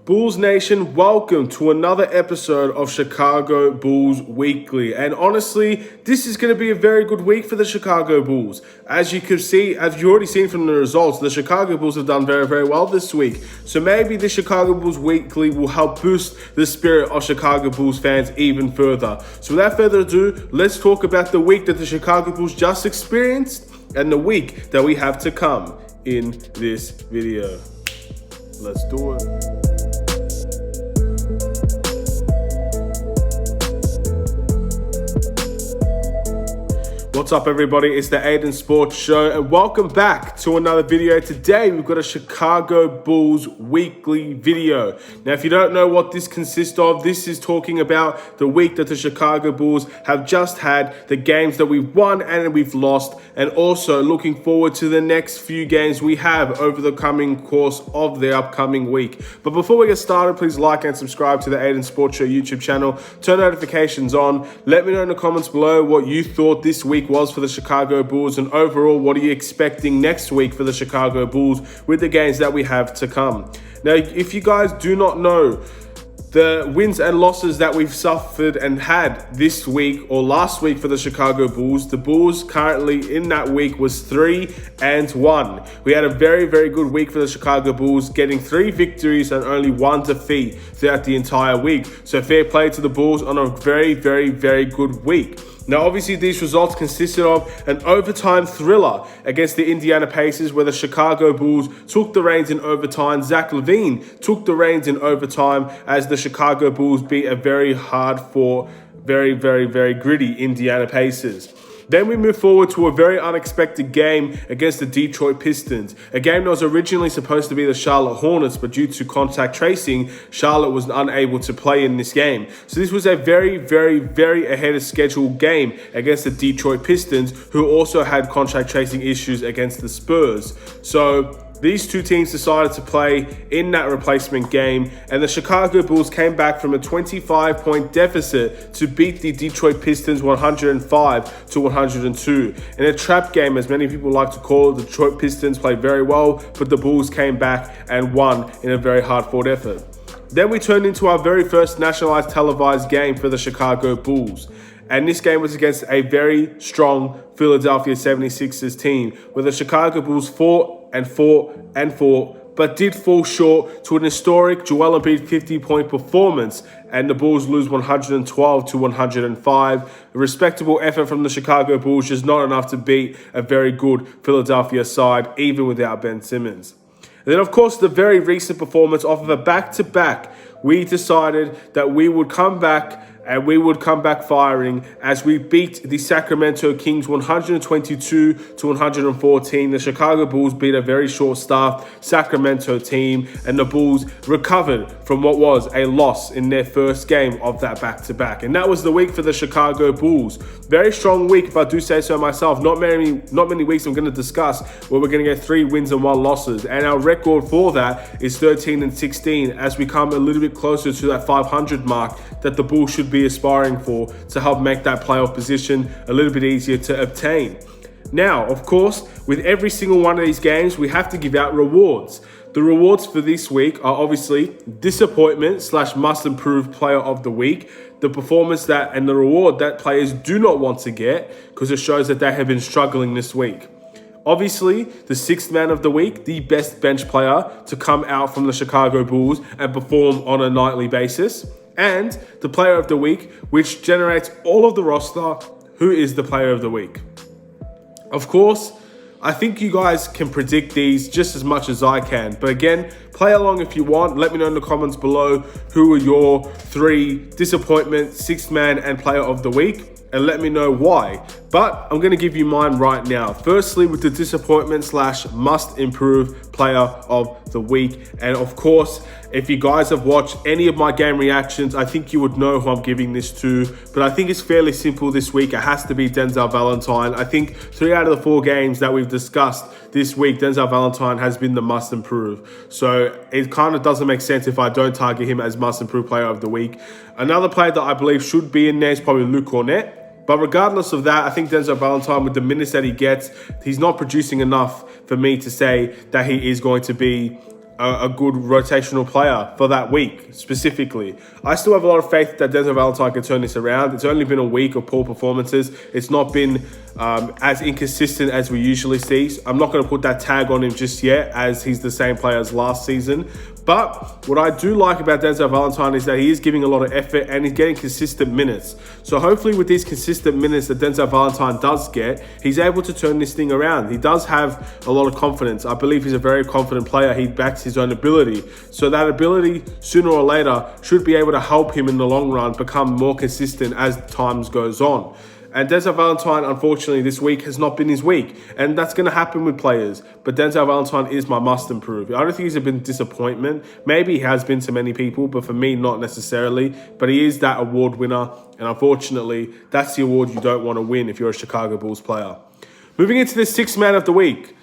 Bulls Nation, welcome to another episode of Chicago Bulls Weekly. And honestly, this is going to be a very good week for the Chicago Bulls. As you can see, as you've already seen from the results, the Chicago Bulls have done very, very well this week. So maybe the Chicago Bulls Weekly will help boost the spirit of Chicago Bulls fans even further. So without further ado, let's talk about the week that the Chicago Bulls just experienced and the week that we have to come in this video. Let's do it. What's up, everybody? It's the Aidan Sports Show, and welcome back to another video. Today, we've got a Chicago Bulls weekly video. Now, if you don't know what this consists of, this is talking about the week that the Chicago Bulls have just had, the games that we've won and we've lost, and also looking forward to the next few games we have over the coming course of the upcoming week. But before we get started, please like and subscribe to the Aidan Sports Show YouTube channel. Turn notifications on. Let me know in the comments below what you thought this week was for the Chicago Bulls, and overall, what are you expecting next week for the Chicago Bulls with the games that we have to come. Now, if you guys do not know the wins and losses that we've suffered and had this week or last week for the Chicago Bulls, the Bulls currently in that week was 3-1. We had a very, very good week for the Chicago Bulls, getting 3 victories and only 1 defeat throughout the entire week. So fair play to the Bulls on a very, very, very good week. Now, obviously, these results consisted of an overtime thriller against the Indiana Pacers, where the Chicago Bulls took the reins in overtime. Zach LaVine took the reins in overtime as the Chicago Bulls beat a very hard-fought, very, very, very gritty Indiana Pacers. Then we move forward to a very unexpected game against the Detroit Pistons. A game that was originally supposed to be the Charlotte Hornets, but due to contact tracing, Charlotte was unable to play in this game. So this was a very, very, very ahead of schedule game against the Detroit Pistons, who also had contact tracing issues against the Spurs. So these two teams decided to play in that replacement game, and the Chicago Bulls came back from a 25-point deficit to beat the Detroit Pistons 105-102. In a trap game, as many people like to call it, the Detroit Pistons played very well, but the Bulls came back and won in a very hard-fought effort. Then we turned into our very first nationalized televised game for the Chicago Bulls. And this game was against a very strong Philadelphia 76ers team, where the Chicago Bulls fought, but did fall short to an historic Joel Embiid 50-point performance, and the Bulls lose 112-105. A respectable effort from the Chicago Bulls, just not enough to beat a very good Philadelphia side, even without Ben Simmons. And then, of course, the very recent performance off of a back-to-back, we decided that we would come back and we would come back firing as we beat the Sacramento Kings 122-114. The Chicago Bulls beat a very short-staffed Sacramento team, and the Bulls recovered from what was a loss in their first game of that back-to-back. And that was the week for the Chicago Bulls. Very strong week, if I do say so myself. Not many weeks I'm going to discuss where we're going to get 3 wins and 1 losses. And our record for that is 13-16 as we come a little bit closer to that 500 mark that the Bulls should be aspiring for to help make that playoff position a little bit easier to obtain. Now, of course, with every single one of these games, we have to give out rewards. The rewards for this week are obviously disappointment / must improve player of the week, the performance that and the reward that players do not want to get because it shows that they have been struggling this week. Obviously, the 6th man of the week, the best bench player to come out from the Chicago Bulls and perform on a nightly basis. And the player of the week, which generates all of the roster, who is the player of the week. Of course, I think you guys can predict these just as much as I can. But again, play along if you want. Let me know in the comments below who are your 3 disappointment, 6th man, and player of the week, and let me know why. But I'm going to give you mine right now. Firstly, with the disappointment / must improve player of the week. And of course, if you guys have watched any of my game reactions, I think you would know who I'm giving this to. But I think it's fairly simple this week. It has to be Denzel Valentine. I think 3 out of the 4 games that we've discussed this week, Denzel Valentine has been the must improve. So it kind of doesn't make sense if I don't target him as must improve player of the week. Another player that I believe should be in there is probably Luke Cornett. But regardless of that, I think Denzel Valentine, with the minutes that he gets, he's not producing enough for me to say that he is going to be a good rotational player for that week specifically. I still have a lot of faith that Denzel Valentine can turn this around. It's only been a week of poor performances. It's not been as inconsistent as we usually see. I'm not going to put that tag on him just yet, as he's the same player as last season. But what I do like about Denzel Valentine is that he is giving a lot of effort and he's getting consistent minutes. So hopefully with these consistent minutes that Denzel Valentine does get, he's able to turn this thing around. He does have a lot of confidence. I believe he's a very confident player. He backs his own ability. So that ability, sooner or later, should be able to help him in the long run become more consistent as times goes on. And Denzel Valentine, unfortunately, this week has not been his week. And that's going to happen with players. But Denzel Valentine is my must improve. I don't think he's been a disappointment. Maybe he has been to many people, but for me, not necessarily. But he is that award winner. And unfortunately, that's the award you don't want to win if you're a Chicago Bulls player. Moving into the sixth man of the week.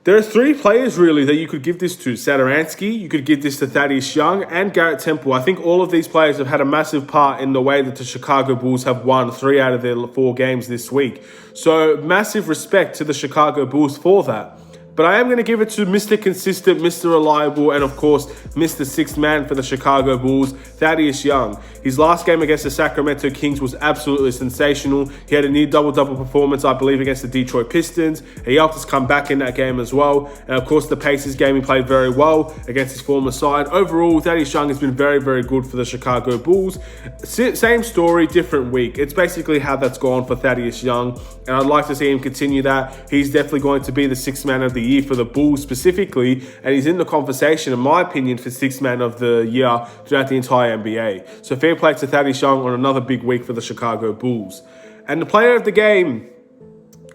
There are three players, really, that you could give this to. Satoransky, you could give this to Thaddeus Young, and Garrett Temple. I think all of these players have had a massive part in the way that the Chicago Bulls have won 3 out of their 4 games this week. So massive respect to the Chicago Bulls for that. But I am going to give it to Mr. Consistent, Mr. Reliable, and of course, Mr. Sixth Man for the Chicago Bulls, Thaddeus Young. His last game against the Sacramento Kings was absolutely sensational. He had a near double-double performance, I believe, against the Detroit Pistons. He helped us come back in that game as well. And of course, the Pacers game, he played very well against his former side. Overall, Thaddeus Young has been very, very good for the Chicago Bulls. Same story, different week. It's basically how that's gone for Thaddeus Young. And I'd like to see him continue that. He's definitely going to be the Sixth Man of the Year for the Bulls specifically, and he's in the conversation, in my opinion, for Sixth Man of the Year throughout the entire NBA. So fair play to Thaddeus Young on another big week for the Chicago Bulls. And the player of the game,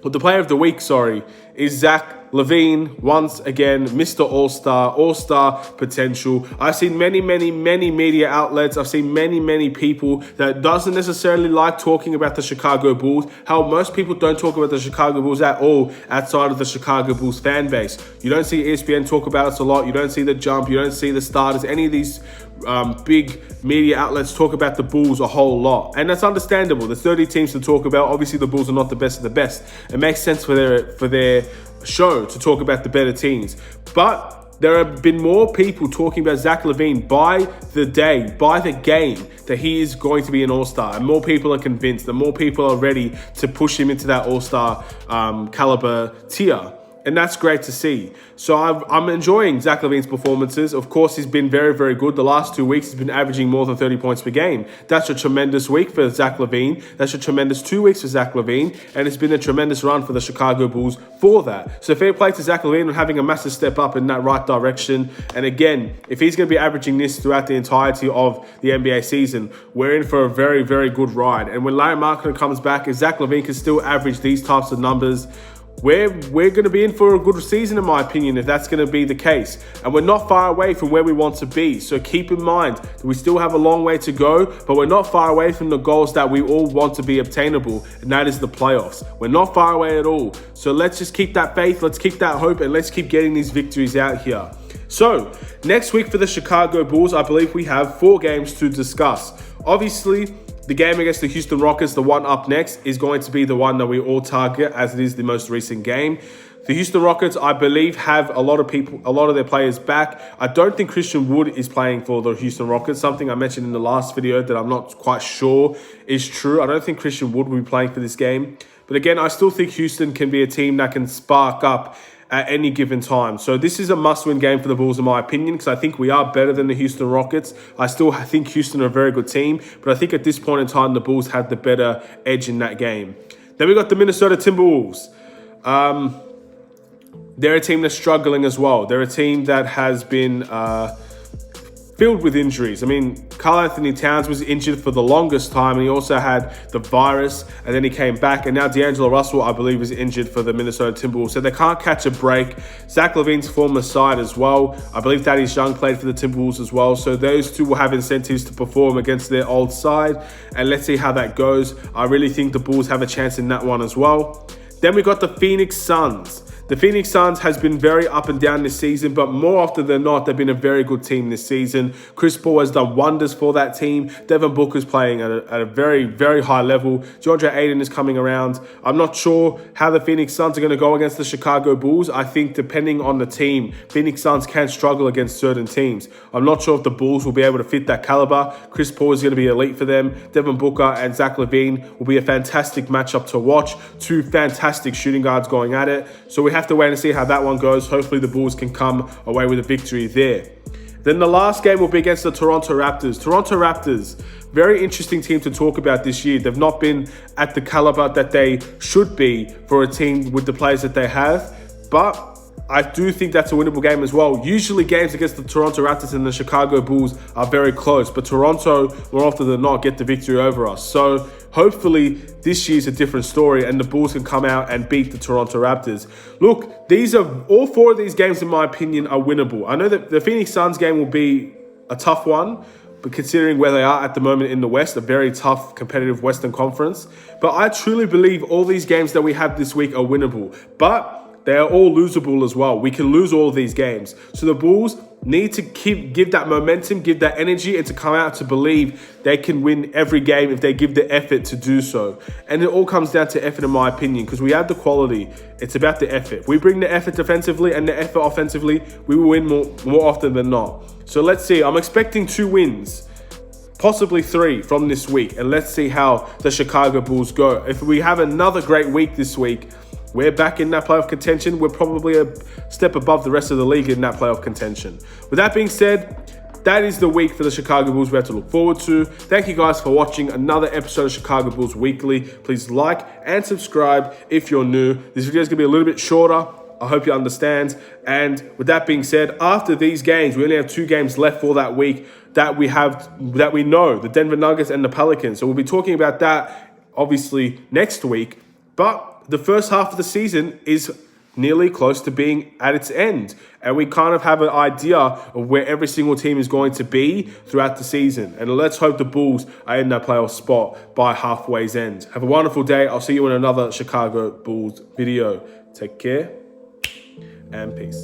or the player of the week, sorry, is Zach LaVine, once again, Mr. All-Star potential. I've seen many media outlets. I've seen many people that doesn't necessarily like talking about the Chicago Bulls. How most people don't talk about the Chicago Bulls at all outside of the Chicago Bulls fan base. You don't see ESPN talk about us a lot. You don't see The Jump. You don't see The Starters. Any of these big media outlets talk about the Bulls a whole lot. And that's understandable. There's 30 teams to talk about. Obviously, the Bulls are not the best of the best. It makes sense for their show to talk about the better teams. But there have been more people talking about Zach LaVine by the game, that he is going to be an all-star. And more people are convinced, and more people are ready to push him into that all-star caliber tier. And that's great to see. So I'm enjoying Zach LaVine's performances. Of course, he's been very good. The last 2 weeks, he's been averaging more than 30 points per game. That's a tremendous week for Zach LaVine. That's a tremendous 2 weeks for Zach LaVine. And it's been a tremendous run for the Chicago Bulls for that. So fair play to Zach LaVine on having a massive step up in that right direction. And again, if he's going to be averaging this throughout the entirety of the NBA season, we're in for a very good ride. And when Larry Markkinen comes back, if Zach LaVine can still average these types of numbers, we're going to be in for a good season, in my opinion, if that's going to be the case. And we're not far away from where we want to be. So keep in mind that we still have a long way to go, but we're not far away from the goals that we all want to be obtainable, and that is the playoffs. We're not far away at all. So let's just keep that faith, let's keep that hope, and let's keep getting these victories out here. So next week for the Chicago Bulls, I believe we have 4 games to discuss. Obviously, the game against the Houston Rockets, the one up next, is going to be the one that we all target, as it is the most recent game. The Houston Rockets, I believe, have a lot of their players back. I don't think Christian Wood is playing for the Houston Rockets, something I mentioned in the last video that I'm not quite sure is true. I don't think Christian Wood will be playing for this game. But again, I still think Houston can be a team that can spark up at any given time. So this is a must-win game for the Bulls, in my opinion, because I think we are better than the Houston Rockets. I still think Houston are a very good team, but I think at this point in time, the Bulls had the better edge in that game. Then we got the Minnesota Timberwolves. They're a team that's struggling as well. They're a team that has been filled with injuries. I mean, Karl Anthony Towns was injured for the longest time, and he also had the virus, and then he came back, and now D'Angelo Russell, I believe, is injured for the Minnesota Timberwolves, so they can't catch a break. Zach LaVine's former side as well. I believe Thaddeus Young played for the Timberwolves as well, so those two will have incentives to perform against their old side, and let's see how that goes. I really think the Bulls have a chance in that one as well. Then we got the Phoenix Suns. The Phoenix Suns has been very up and down this season, but more often than not, they've been a very good team this season. Chris Paul has done wonders for that team. Devin Booker's playing at a very, very high level. DeAndre Aidan is coming around. I'm not sure how the Phoenix Suns are going to go against the Chicago Bulls. I think depending on the team, Phoenix Suns can struggle against certain teams. I'm not sure if the Bulls will be able to fit that caliber. Chris Paul is going to be elite for them. Devin Booker and Zach LaVine will be a fantastic matchup to watch. Two fantastic shooting guards going at it. So we have to wait and see how that one goes. Hopefully the Bulls can come away with a victory there. Then the last game will be against the Toronto Raptors. Toronto Raptors, very interesting team to talk about this year. They've not been at the caliber that they should be for a team with the players that they have, but I do think that's a winnable game as well. Usually games against the Toronto Raptors and the Chicago Bulls are very close, but Toronto, more often than not, get the victory over us. So hopefully this year's a different story and the Bulls can come out and beat the Toronto Raptors. Look, all four of these games, in my opinion, are winnable. I know that the Phoenix Suns game will be a tough one, but considering where they are at the moment in the West, a very tough, competitive Western Conference. But I truly believe all these games that we have this week are winnable. But they are all losable as well. We can lose all of these games. So the Bulls need to give that momentum, give that energy, and to come out to believe they can win every game if they give the effort to do so. And it all comes down to effort, in my opinion, because we have the quality. It's about the effort. If we bring the effort defensively and the effort offensively, we will win more often than not. So let's see. I'm expecting 2 wins. Possibly 3 from this week. And let's see how the Chicago Bulls go. If we have another great week this week, we're back in that playoff contention. We're probably a step above the rest of the league in that playoff contention. With that being said, that is the week for the Chicago Bulls we have to look forward to. Thank you guys for watching another episode of Chicago Bulls Weekly. Please like and subscribe if you're new. This video is going to be a little bit shorter. I hope you understand. And with that being said, after these games, we only have 2 games left for that week that we know, the Denver Nuggets and the Pelicans. So we'll be talking about that obviously next week. But the first half of the season is nearly close to being at its end. And we kind of have an idea of where every single team is going to be throughout the season. And let's hope the Bulls are in that playoff spot by halfway's end. Have a wonderful day. I'll see you in another Chicago Bulls video. Take care and peace.